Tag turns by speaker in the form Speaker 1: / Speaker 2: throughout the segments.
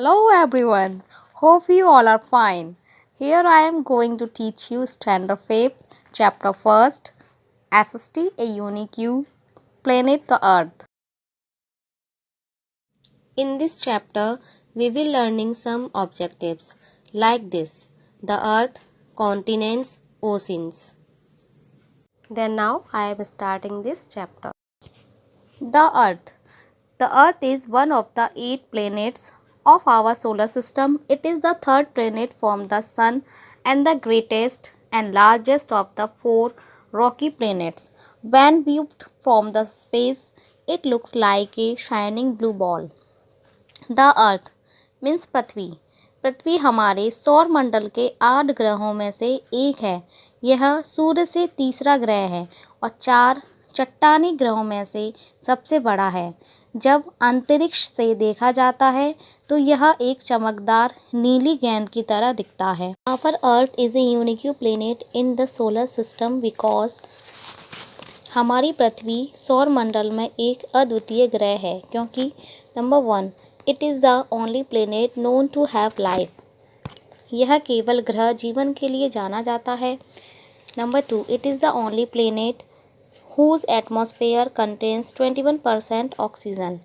Speaker 1: Hello everyone, hope you all are fine. Here I am going to teach you Standard 5th, Chapter 1st, SST, a unique planet the Earth.
Speaker 2: In this chapter, we will learning some objectives like this: the Earth, continents, oceans.
Speaker 1: Then now I am starting this chapter. The Earth. The Earth is one of the 8 planets of our solar system. It is the third planet from the Sun and the greatest and largest of the 4 rocky planets. When viewed from the space, it looks like a shining blue ball. The earth means पृथ्वी। पृथ्वी हमारे सौर मंडल के 8 ग्रहों में से एक है। यह सूर्य से तीसरा ग्रह है और 4 चट्टानी ग्रहों में से सबसे बड़ा है। जब अंतरिक्ष से देखा जाता है तो यह एक चमकदार नीली गेंद की तरह दिखता है।
Speaker 2: Our Earth is a unique planet in the solar system because हमारी पृथ्वी सौर मंडल में एक अद्वितीय ग्रह है क्योंकि number 1, it is the only planet known to have life. यह केवल ग्रह जीवन के लिए जाना जाता है। Number 2, it is the only planet whose atmosphere contains 21% oxygen.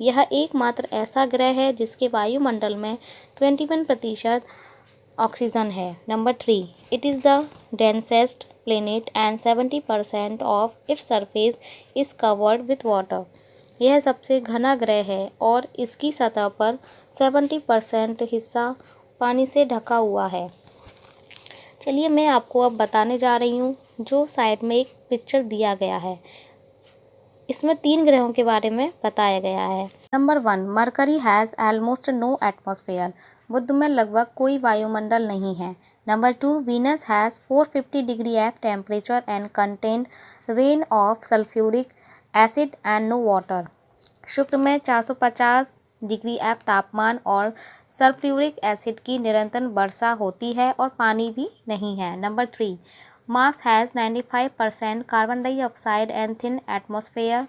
Speaker 2: यह एकमात्र ऐसा ग्रह है जिसके वायुमंडल में 21% ऑक्सीजन है। Number 3, it is the densest planet and 70% of its surface is covered with water. यह सबसे घना ग्रह है और इसकी सतह पर 70% हिस्सा पानी से ढका हुआ है। चलिए मैं आपको अब बताने जा रही हूँ जो साइड में एक पिक्चर दिया गया है। इसमें 3 ग्रहों के बारे में बताया गया है।
Speaker 1: Number 1, Mercury has almost no atmosphere. बुध में लगभग कोई वायुमंडल नहीं है। Number 2, Venus has 450 degree F temperature and contain rain of sulphuric acid and no water. शुक्र में 450 डिग्री एफ तापमान और सल्फ्यूरिक एसिड की निरंतर वर्षा होती है और पानी भी नहीं है। Number 3, Mars has 95% carbon dioxide and thin atmosphere.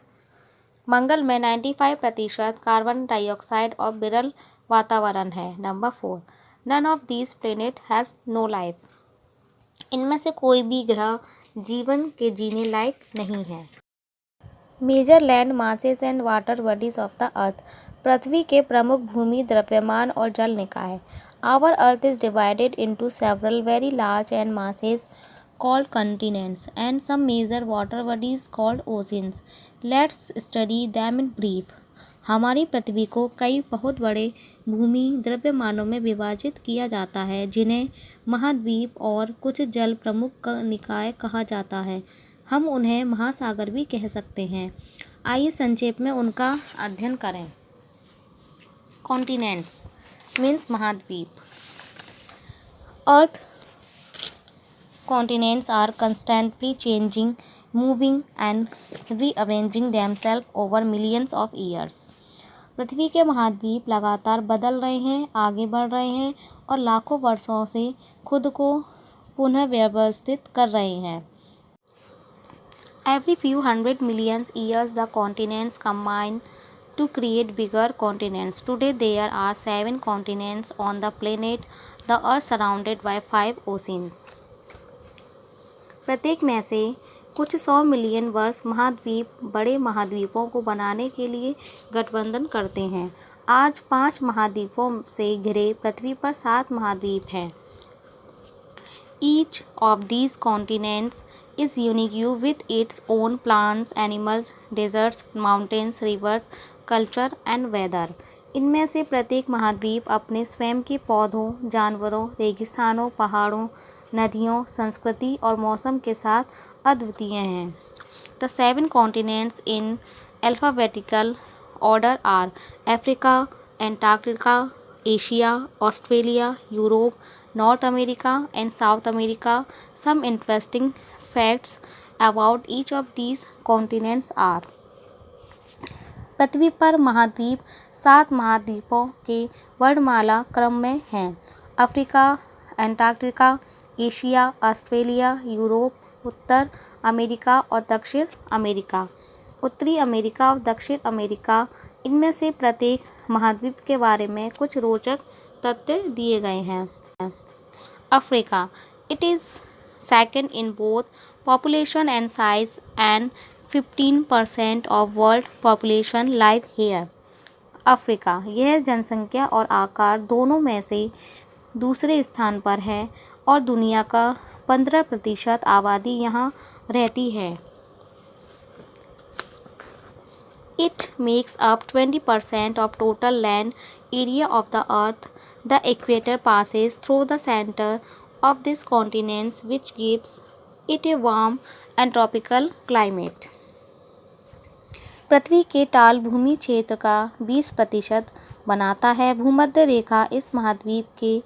Speaker 1: मंगल में 95% कार्बन डाइऑक्साइड और विरल वातावरण है। Number 4, none of these planet has no life. इनमें से कोई भी ग्रह जीवन के जीने लायक नहीं है। Major land masses and water bodies of the earth. पृथ्वी के प्रमुख भूमि, द्रव्यमान और जल निकाय। Our earth is divided into several very large and masses called continents and some major water bodies called oceans. Let's study them in brief. हमारी पृथ्वी को कई बहुत बड़े भूमि द्रव्यमानों में विभाजित किया जाता है जिन्हें महाद्वीप और कुछ जल प्रमुख निकाय कहा जाता है। हम उन्हें महासागर भी कह सकते हैं। आइए संक्षेप में उनका अध्ययन करें। कॉन्टिनेंट्स मीन्स महाद्वीप। अर्थ continents are constantly changing, moving and rearranging themselves over millions of years. पृथ्वी के महाद्वीप लगातार बदल रहे हैं, आगे बढ़ रहे हैं और लाखों वर्षों से खुद को पुनः व्यवस्थित कर रहे हैं। Every few hundred million years the continents combine to create bigger continents. Today there are 7 continents on the planet, the earth surrounded by 5 oceans. प्रत्येक में से कुछ 100 मिलियन वर्ष महाद्वीप बड़े महाद्वीपों को बनाने के लिए गठबंधन करते हैं। आज 5 महाद्वीपों से घिरे पृथ्वी पर 7 महाद्वीप हैं। Each of these continents is unique with its own plants, animals, deserts, mountains, rivers, culture and weather. इनमें से प्रत्येक महाद्वीप अपने स्वयं के पौधों, जानवरों, रेगिस्तानों, पहाड़ों, नदियों, संस्कृति और मौसम के साथ अद्वितीय हैं। The 7 continents in alphabetical order are Africa, Antarctica, Asia, Australia, Europe, North America and South America. Some interesting facts about each of these continents are. पृथ्वी पर महाद्वीप 7 महाद्वीपों के वर्णमाला क्रम में हैं। Africa, Antarctica, Asia, Australia, Europe, उत्तर अमेरिका और दक्षिण अमेरिका। उत्तरी अमेरिका और दक्षिण अमेरिका इनमें से प्रत्येक महाद्वीप के बारे में कुछ रोचक तथ्य दिए गए हैं। Africa, it is second in both population and size and 15% of world population live here. Africa यह जनसंख्या और आकार दोनों में से दूसरे स्थान पर है और दुनिया का 15% आबादी यहाँ रहती है। It makes up 20% of total land area of the earth. The equator passes through the center of this continent, which gives it a warm and tropical climate. पृथ्वी के टाल भूमि क्षेत्र का 20% बनाता है। भूमध्य रेखा इस महाद्वीप के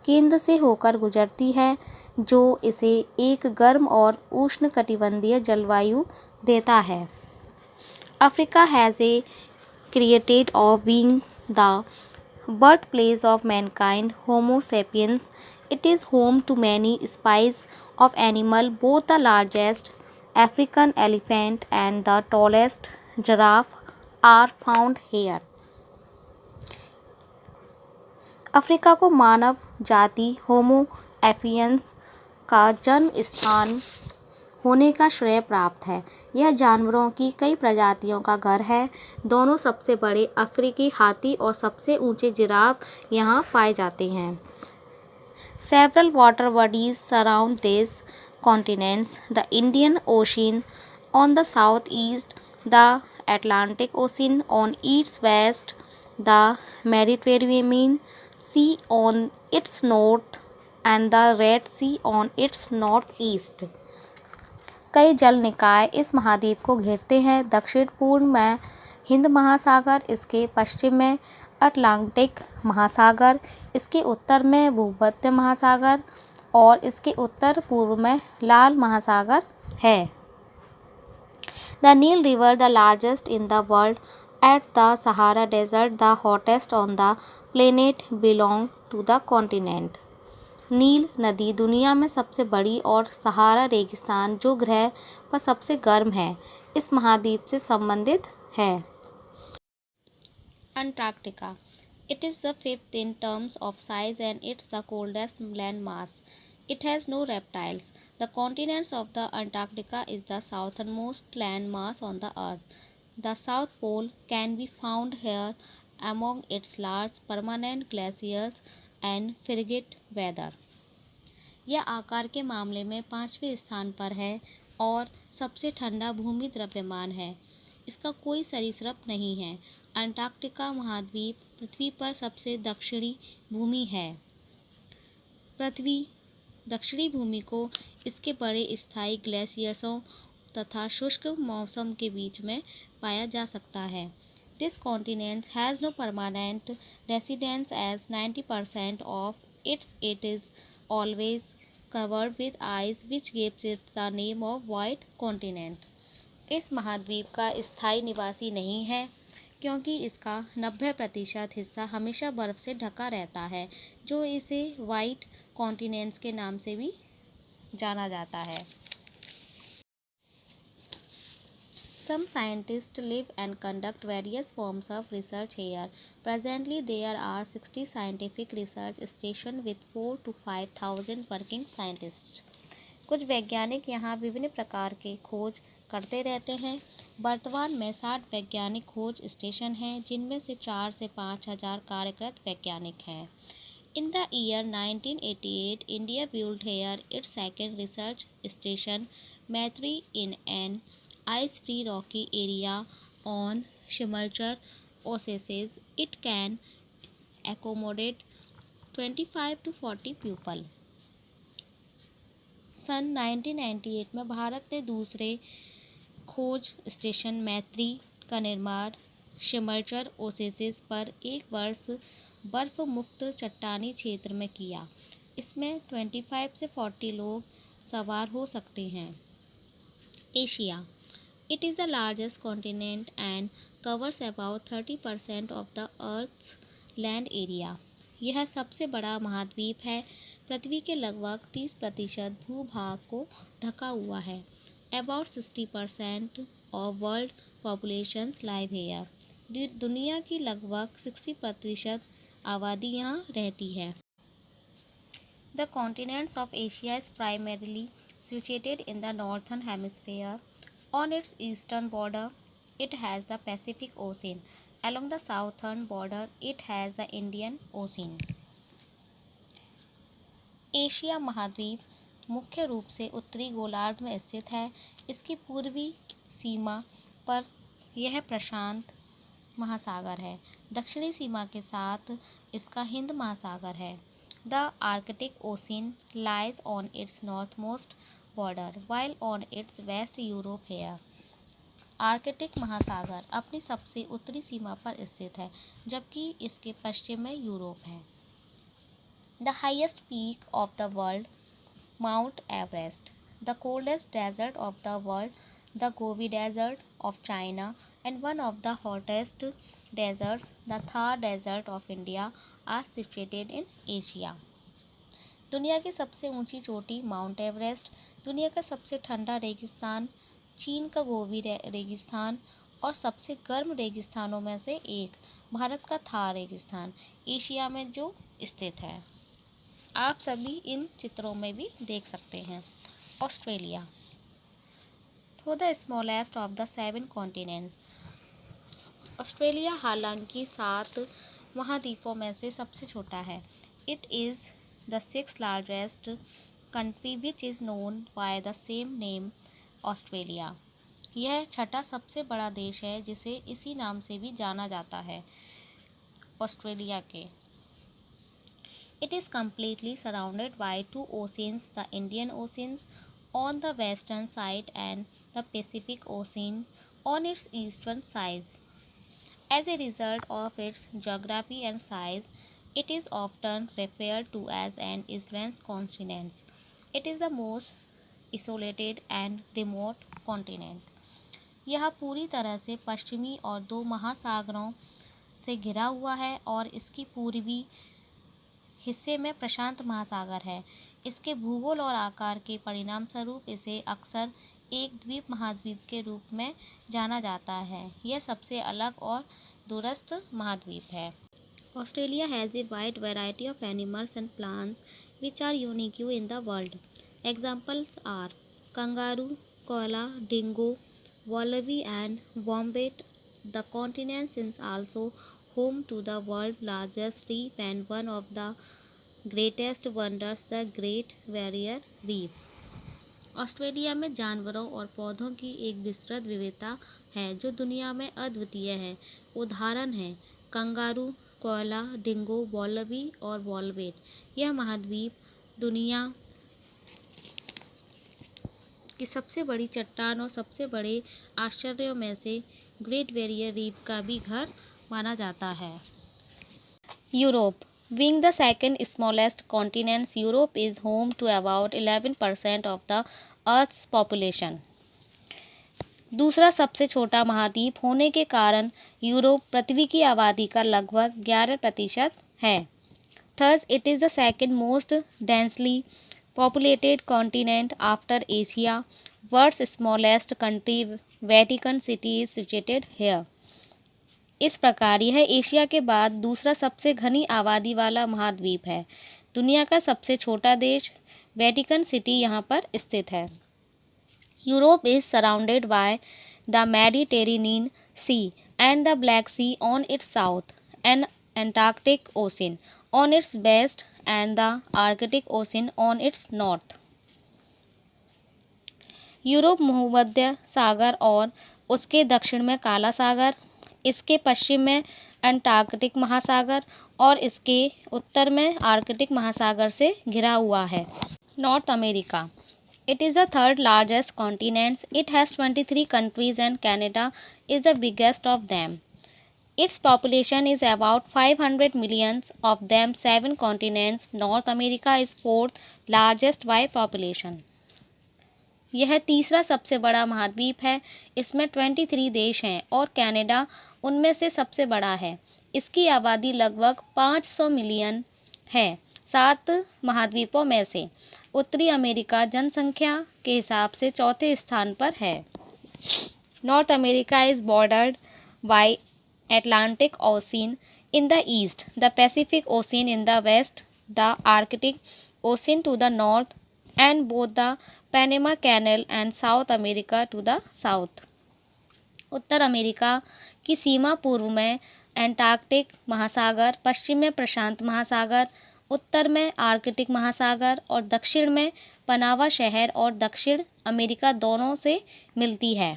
Speaker 1: केंद्र से होकर गुजरती है, जो इसे एक गर्म और उष्णकटिबंधीय जलवायु देता है। Africa has a created of being the birthplace of mankind, Homo sapiens. It is home to many species of animal, both the largest African elephant and the tallest giraffe are found here. Africa को मानव जाति होमो एपियंस का जन्म स्थान होने का श्रेय प्राप्त है। यह जानवरों की कई प्रजातियों का घर है। दोनों सबसे बड़े अफ्रीकी हाथी और सबसे ऊंचे जिराफ यहाँ पाए जाते हैं। Several water bodies surround this continent: the Indian Ocean on the southeast, the Atlantic Ocean on its west, the Mediterranean Sea on its north, and the Red Sea on its northeast. कई जल निकाय इस महाद्वीप को घेरते हैं। दक्षिण पूर्व में हिंद महासागर, इसके पश्चिम में अटलांटिक महासागर, इसके उत्तर में भूमध्य महासागर और इसके उत्तर पूर्व में लाल महासागर है। The Nile river, the largest in the world at the Sahara desert, the hottest on the planet, belong to the continent. Nile नदी दुनिया में सबसे बड़ी और सहारा रेगिस्तान, जो ग्रह पर सबसे गर्म है, इस महाद्वीप से संबंधित है। Antarctica, it is the fifth in terms of size and it's the coldest land mass. It has no reptiles. The continent of the Antarctica is the southernmost land mass on the earth. The South Pole can be found here among its large permanent glaciers and frigid weather. यह आकार के मामले में 5वें स्थान पर है और सबसे ठंडा भूमि द्रव्यमान है। इसका कोई सरीसृप नहीं है। अंटार्कटिका महाद्वीप पृथ्वी पर सबसे दक्षिणी भूमि है। पृथ्वी दक्षिणी भूमि को इसके बड़े स्थायी ग्लेशियर्सों तथा शुष्क मौसम के बीच में पाया जा सकता है। This continent has no permanent residence as 90% of it is always covered with ice which gives it the name of white continent. इस महाद्वीप का स्थायी निवासी नहीं है, क्योंकि इसका 90% हिस्सा हमेशा बर्फ से ढका रहता है, जो इसे वाइट कॉन्टिनेंट्स के नाम से भी जाना जाता है. Some scientists live and conduct various forms of research here. Presently, there are 60 scientific research stations with 4,000 to 5,000 working scientists. कुछ वैज्ञानिक यहाँ विभिन्न प्रकार के खोज करते रहते हैं। वर्तमान में 60 वैज्ञानिक खोज स्टेशन हैं, जिनमें से 4 से 5,000 कार्यरत वैज्ञानिक हैं। In the year 1988, India built here its second research station, Maitri, in an ice-free rocky area on Shimilchar Oasis. It can accommodate 25 to 40 people. सन 1998 में भारत ने दूसरे खोज स्टेशन मैत्री का निर्माण शिमल्चर ओसेसिस पर एक वर्ष बर्फ मुक्त चट्टानी क्षेत्र में किया। इसमें 25 से 40 लोग सवार हो सकते हैं। Asia, it is the largest continent and covers about 30% of the earth's land area. यह सबसे बड़ा महाद्वीप है, पृथ्वी के लगभग 30% भूभाग को ढका हुआ है. About 60% of world population live here.
Speaker 2: दुनिया की लगभग 60% आबादी यहाँ रहती है। The continent of Asia is primarily situated in the northern hemisphere. On its eastern border, it has the Pacific Ocean. Along the southern border, it has the Indian Ocean. Asia महाद्वीप मुख्य रूप से उत्तरी गोलार्ध में स्थित है। इसकी पूर्वी सीमा पर यह प्रशांत महासागर है। दक्षिणी सीमा के साथ इसका हिंद महासागर है। The Arctic Ocean lies on its northmost border, while on its west Europe है। आर्कटिक महासागर अपनी सबसे उत्तरी सीमा पर स्थित है, जबकि इसके पश्चिम में यूरोप है। The highest peak of the world, Mount Everest. The coldest desert of the world, the Gobi Desert of China, and one of the hottest deserts, the Thar Desert of India, are situated in Asia. दुनिया की सबसे ऊंची चोटी mount Everest, दुनिया का सबसे ठंडा रेगिस्तान चीन का गोबी रेगिस्तान और सबसे गर्म रेगिस्तानों में से एक भारत का थार रेगिस्तान एशिया में जो स्थित है। आप सभी इन चित्रों में भी देख सकते हैं। ऑस्ट्रेलिया, तो the smallest of the 7 continents. Australia हालांकि 7 महाद्वीपों में से सबसे छोटा है। It is the 6th largest country which is known by the same name Australia. यह छठा सबसे बड़ा देश है जिसे इसी नाम से भी जाना जाता है, ऑस्ट्रेलिया के। It is completely surrounded by 2 oceans, the Indian Ocean on the western side and the Pacific Ocean on its eastern side. As a result of its geography and size, it is often referred to as an island continent. It is the most isolated and remote continent. यह पूरी तरह से पश्चिमी और 2 महासागरों से घिरा हुआ है और इसकी पूर्वी हिस्से में प्रशांत महासागर है। इसके भूगोल और आकार के परिणामस्वरूप इसे अक्सर एक द्वीप महाद्वीप के रूप में जाना जाता है। यह सबसे अलग और दूरस्थ महाद्वीप है। Australia has a wide variety of animals and plants which are unique in the world. Examples are kangaroo, koala, dingo, wallaby and wombat. The continent is also home to the world's largest reef and one of the greatest wonders, the Great Barrier Reef. Australia में जानवरों और पौधों की एक विस्तृत विविधता है जो दुनिया में अद्वितीय है। उदाहरण हैं कंगारू, कोयला, डिंगो, वॉलबी और वॉलबेट। यह महाद्वीप दुनिया की सबसे बड़ी चट्टान और सबसे बड़े आश्चर्यों में से ग्रेट बैरियर रीफ का भी घर माना जाता है। Europe, being the second smallest continent, Europe is home to about 11% of the Earth's population. दूसरा सबसे छोटा महाद्वीप होने के कारण यूरोप पृथ्वी की आबादी का लगभग 11% है। Thus, it is the second most densely populated continent after Asia. World's smallest country, Vatican City, is situated here. इस प्रकार यह एशिया के बाद दूसरा सबसे घनी आबादी वाला महाद्वीप है। दुनिया का सबसे छोटा देश वेटिकन सिटी यहाँ पर स्थित है। Europe is surrounded by the Mediterranean Sea and the Black Sea on its south and Antarctic Ocean on its west and the Arctic Ocean on its north. Europe भूमध्य सागर और उसके दक्षिण में काला सागर, इसके पश्चिम में अंटार्कटिक महासागर और इसके उत्तर में आर्कटिक महासागर से घिरा हुआ है। North America, it is the third largest continent. It has 23 countries and Canada is the biggest of them. Its population is about 500 million, of them 7 continents. North America is 4th largest by population. यह तीसरा सबसे बड़ा महाद्वीप है। इसमें 23 देश हैं और कनाडा उनमें से सबसे बड़ा है। इसकी आबादी लगभग 500 मिलियन है। 7 महाद्वीपों में से उत्तरी अमेरिका जनसंख्या के हिसाब से चौथे स्थान पर है। North America is bordered by
Speaker 1: Atlantic Ocean in the east, the Pacific Ocean in the west, the Arctic Ocean to the north, and both the Panama Canal and South America to the south. Uttar America की सीमा पूर्व में Antarctic महासागर, पश्चिम में प्रशांत महासागर, उत्तर में Arctic महासागर और दक्षिण में पनामा शहर और दक्षिण अमेरिका दोनों से मिलती है।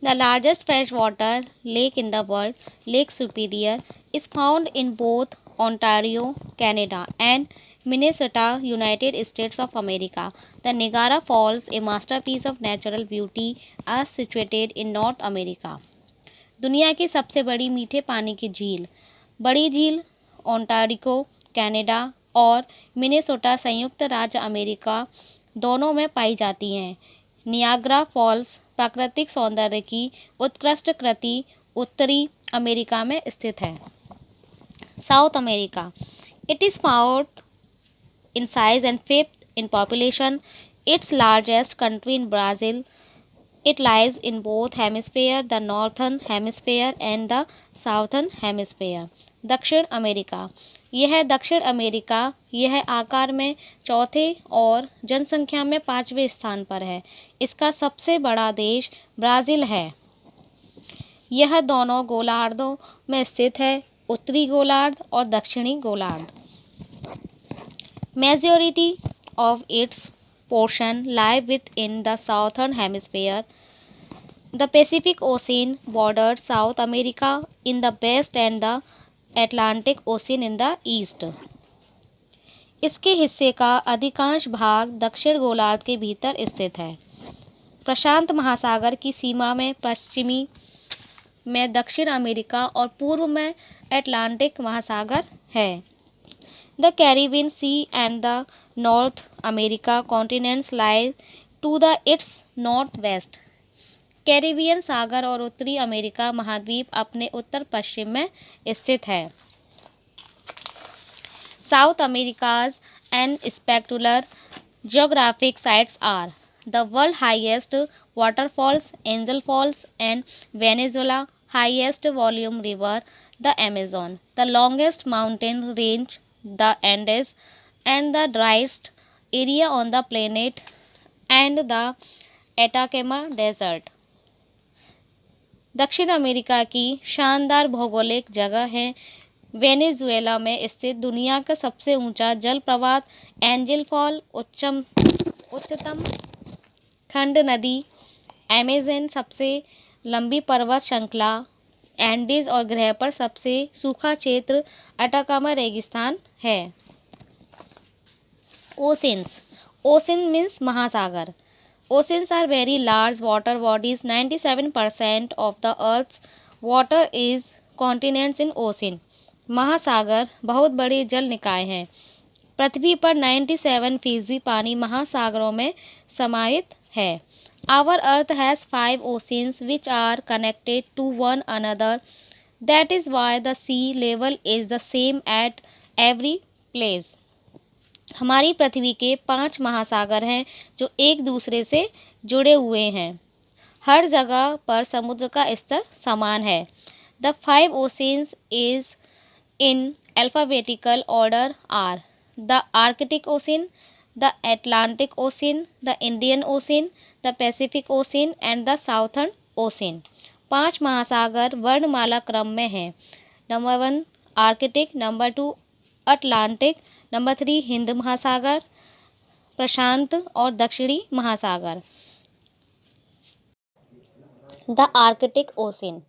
Speaker 1: The largest freshwater lake in the world, Lake Superior, is found in both Ontario, Canada, and Minnesota, United States of America. The Niagara Falls, a masterpiece of natural beauty, are situated in North America. दुनिया की सबसे बड़ी मीठे पानी की झील, बड़ी झील ओंटारियो, कनाडा और मिनेसोटा, संयुक्त राज्य अमेरिका दोनों में पाई जाती हैं। नियाग्रा फॉल्स प्राकृतिक सौंदर्य की उत्कृष्ट कृति उत्तरी अमेरिका में स्थित है। South America, it is fourth in size and fifth in population, its largest country in Brazil. It lies in both hemisphere, the northern hemisphere and the southern hemisphere. दक्षिण America, यह दक्षिण अमेरिका यह आकार में चौथे और जनसंख्या में 5वें स्थान पर है। इसका सबसे बड़ा देश ब्राज़ील है। यह दोनों गोलार्धों में स्थित है, उत्तरी गोलार्ध और दक्षिणी गोलार्ध। Majority of its portion lie within the southern hemisphere. The Pacific Ocean borders South America in the west and the Atlantic Ocean in the east. इसके हिस्से का अधिकांश भाग दक्षिण गोलार्ध के भीतर स्थित है। प्रशांत महासागर की सीमा में पश्चिमी में दक्षिण अमेरिका और पूर्व में अटलांटिक महासागर है। The Caribbean Sea and the North America continents lie to the its northwest. Caribbean सागर और उत्तरी अमेरिका महाद्वीप अपने उत्तर पश्चिम में स्थित है। South America's and spectacular geographic sites are the world highest waterfalls, Angel Falls, and Venezuela highest volume river, the Amazon, the longest mountain range, the Andes, and the driest area on the planet, and the Atacama Desert. दक्षिण America की शानदार भौगोलिक जगह है। Venezuela में स्थित दुनिया का सबसे ऊंचा जलप्रपात एंजल फॉल, उच्चतम खंड नदी अमेज़न, सबसे लंबी पर्वत श्रृंखला एंडीज और ग्रह पर सबसे सूखा क्षेत्र अटाकामा रेगिस्तान है। ओशंस, ओशन मीन्स महासागर। Oceans are very large water bodies. 97% of the Earth's water is continents in ocean. महासागर बहुत बड़े जल निकाय हैं। पृथ्वी पर 97% पानी महासागरों में समाहित है। Our Earth has 5 oceans which are connected to one another. That is why the sea level is the same at every place. हमारी पृथ्वी के 5 महासागर हैं जो एक दूसरे से जुड़े हुए हैं। हर जगह पर समुद्र का स्तर समान है। The 5 oceans is in alphabetical order are the Arctic Ocean, the Atlantic Ocean, the Indian Ocean, the Pacific Ocean and the Southern Ocean. 5 महासागर वर्णमाला क्रम में हैं। Number 1 Arctic, number 2 Atlantic, number 3 Hind महासागर, प्रशांत और दक्षिणी महासागर। The Arctic Ocean.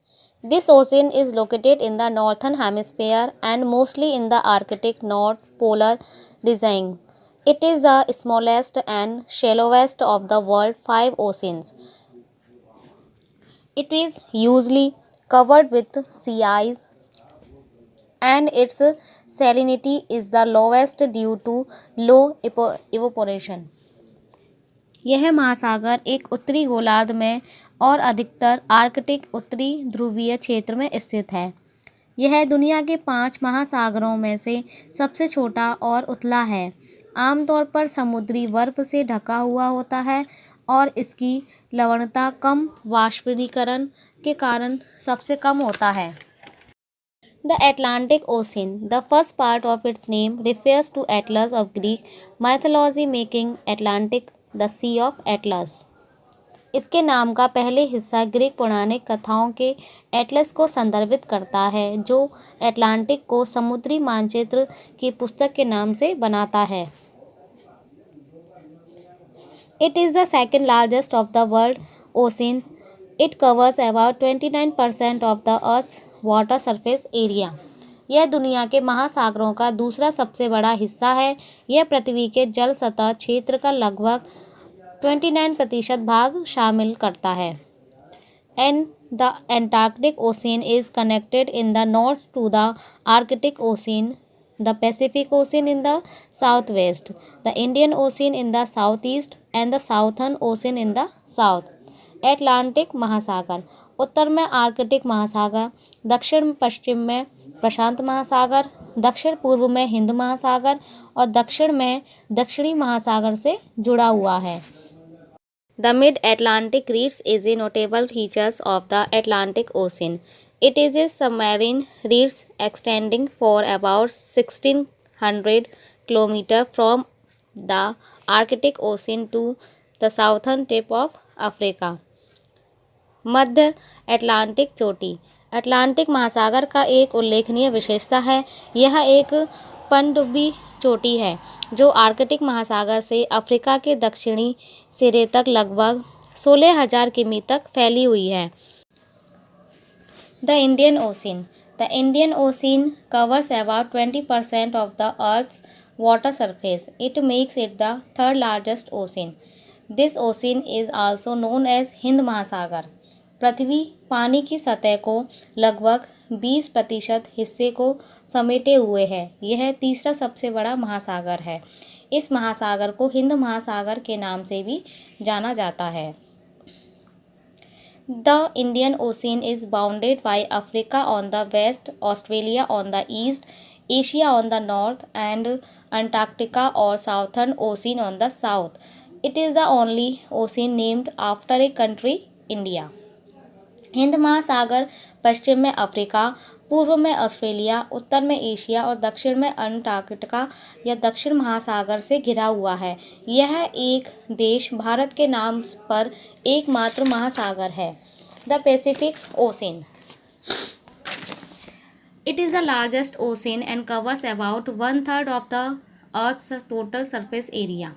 Speaker 1: This ocean is located in the northern hemisphere and mostly in the Arctic North Polar region. It is the smallest and shallowest of the world's 5 oceans. It is usually covered with sea ice and its salinity is the lowest due to low evaporation. यह महासागर एक उत्तरी गोलार्ध में और अधिकतर Arctic उत्तरी ध्रुवीय क्षेत्र में स्थित है। यह दुनिया के 5 महासागरों में से सबसे छोटा और उथला है। आमतौर पर समुद्री बर्फ से ढका हुआ होता है और इसकी लवणता कम वाष्पीकरण के कारण सबसे कम होता है। The Atlantic Ocean. The first part of its name refers to Atlas of Greek mythology, making Atlantic the Sea of Atlas. इसके नाम का पहले हिस्सा ग्रीक पौराणिक कथाओं के एटलस को संदर्भित करता है, जो अटलांटिक को समुद्री मानचित्र की पुस्तक के नाम से बनाता है। It is the second largest of the world oceans. It covers about 29% of the Earth's water surface area. यह दुनिया के महासागरों का दूसरा सबसे बड़ा हिस्सा है। यह पृथ्वी के जल सतह क्षेत्र का लगभग 29% भाग शामिल करता है। And the Antarctic Ocean is connected in the north to the Arctic Ocean, the Pacific Ocean in the southwest, the Indian Ocean in the southeast, and the Southern Ocean in the south. Atlantic महासागर उत्तर में Arctic महासागर, दक्षिण पश्चिम में प्रशांत महासागर, दक्षिण पूर्व में हिंद महासागर और दक्षिण में दक्षिणी महासागर से जुड़ा हुआ है। The mid-Atlantic ridge is a notable feature of the Atlantic Ocean. It is a submarine ridge extending for about 1,600 km from the Arctic Ocean to the southern tip of Africa. Madhya Atlantic चोटी Atlantic महासागर का एक उल्लेखनीय विशेषता है। यह एक पनडुब्बी चोटी है जो आर्कटिक महासागर से अफ्रीका के दक्षिणी सिरे तक लगभग 16,000 किमी तक फैली हुई है। The Indian Ocean. The Indian Ocean covers about 20% of the Earth's water surface. It makes it the third largest ocean. This ocean is also known as Hind महासागर। पृथ्वी पानी की सतह को लगभग 20% हिस्से को समेटे हुए है। यह तीसरा सबसे बड़ा महासागर है। इस महासागर को हिंद महासागर के नाम से भी जाना जाता है। The Indian Ocean is bounded by Africa on the west, Australia on the east, Asia on the north, and Antarctica or Southern Ocean on the south. It is the only ocean named after a country, India. Hind महासागर पश्चिम में Africa, पूर्व में Australia, उत्तर में Asia और दक्षिण में Antarctica या दक्षिण महासागर से घिरा हुआ है। यह एक देश भारत के नाम पर एकमात्र महासागर है। The Pacific Ocean it is the largest ocean and covers about 1/3 of the earth's total surface area.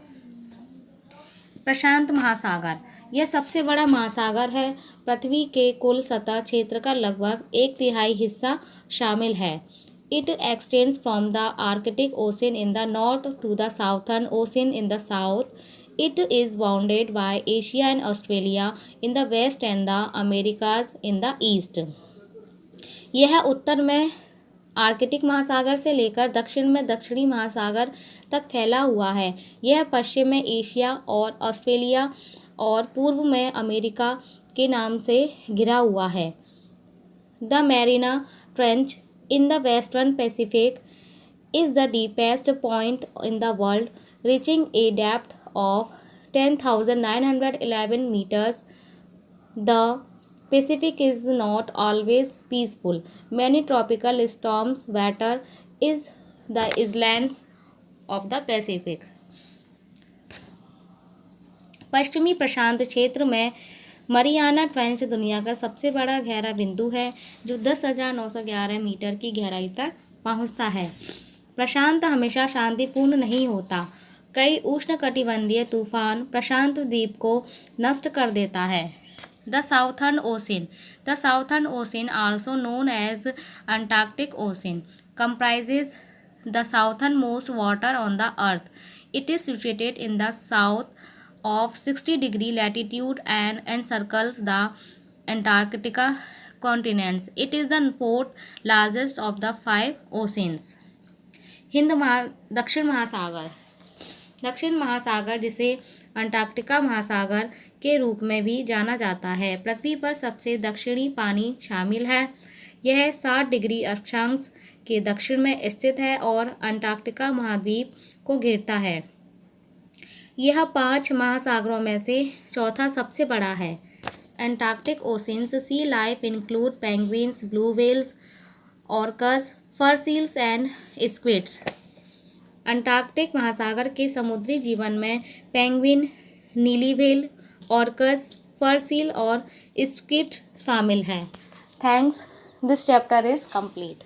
Speaker 1: प्रशांत महासागर यह सबसे बड़ा महासागर है। पृथ्वी के कुल सतह क्षेत्र का लगभग 1/3 हिस्सा शामिल है। It extends from the Arctic Ocean in the north to the Southern Ocean in the south. It is bounded by Asia and Australia in the west and the Americas in the east. यह उत्तर में Arctic महासागर से लेकर दक्षिण में दक्षिणी महासागर तक फैला हुआ है। यह पश्चिम में एशिया और ऑस्ट्रेलिया और पूर्व में अमेरिका के नाम से घिरा हुआ है। The Marina trench in the western Pacific is the deepest point in the world, reaching A depth of 10,911 meters. The Pacific is not always peaceful. Many tropical storms batter is the islands of the Pacific. पश्चिमी प्रशांत क्षेत्र में Mariana trench दुनिया का सबसे बड़ा गहरा बिंदु है जो 10,911 मीटर की गहराई तक पहुंचता है। प्रशांत हमेशा शांतिपूर्ण नहीं होता। कई उष्णकटिबंधीय तूफान प्रशांत द्वीप को नष्ट कर देता है। The Southern Ocean the Southern Ocean also known as Antarctic Ocean comprises the southernmost water on the earth. It is situated in the south of 60-degree latitude and encircles the Antarctica continents. It is the fourth largest of the 5 oceans. दक्षिण महासागर दक्षिण महासागर जिसे Antarctica महासागर के रूप में भी जाना जाता है, पृथ्वी पर सबसे दक्षिणी पानी शामिल है। यह 60 डिग्री अक्षांश के दक्षिण में स्थित है और अंटार्कटिका महाद्वीप को घेरता है। यह 5 महासागरों में से चौथा सबसे बड़ा है। Antarctic ocean's sea life include penguins, blue whales, orcas, fur seals and squids. Antarctic महासागर के समुद्री जीवन में पेंगुइन, नीली व्हेल, ऑर्कस, फर सील और स्क्विड शामिल हैं। Thanks, this chapter is complete.